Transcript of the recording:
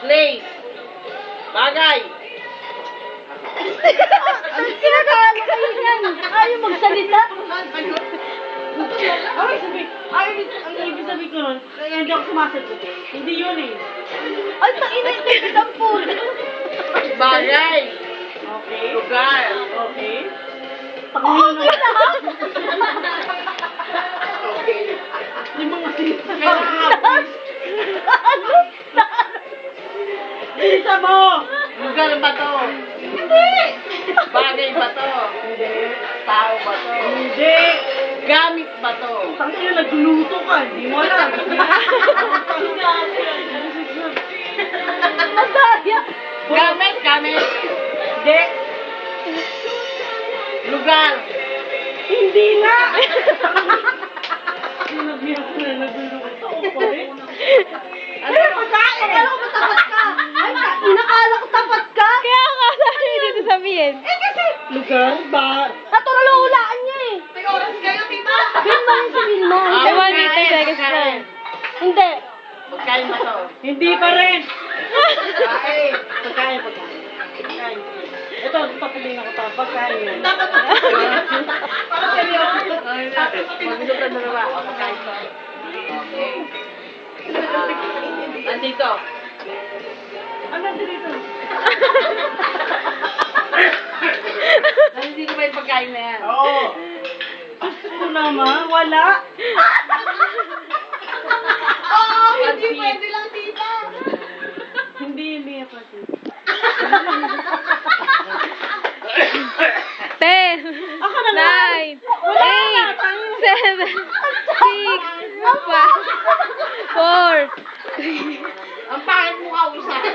Place. Bagay. Ano kinakaano kayo yan? Ayaw magsalita. Ang ibig sabihin ko nun, kaya hindi ako sumasagot. Hindi yun eh. Ay, tangina, ito yung isang puno. Bagay. Okay. Lugar. Okay. Okay na. Okay. Limang asin. Ano? Isa mo! Lugar ba to? Hindi. Bagay ba to? Hindi. Tao ba to? Hindi. Gamit ba to? Tangina, nagluluto ka. Hindi mo alam. Madaya. Gamit. Hindi. Lugar. Hindi nga. Sinabihan ko na nagluluto. Ako rin. Ano pagkain? Akala ko tapat ka. Ay, inakala ko tapat ka. Kaya nga, sabi dito sabihin. Eh kasi, Lugar ba? natural ang hulaan niya eh. May oras kayo, tita. Vilma yun si Vilma. Ah, Hindi, 1 pagkain, seconds na. pagkain. Hindi. Pagkain ba to? Hindi pa rin. Pagkain. Pagkain. Ito, papiliin ako pa. Pagkain. Para seryoso. Magluto na naman. Pagkain to. Okay. Nandito. Ano dito? Nandito ba yung pagkain na yan? Oo. Ito naman, wala. Oo, hindi pwede lang, tita. Hindi pa.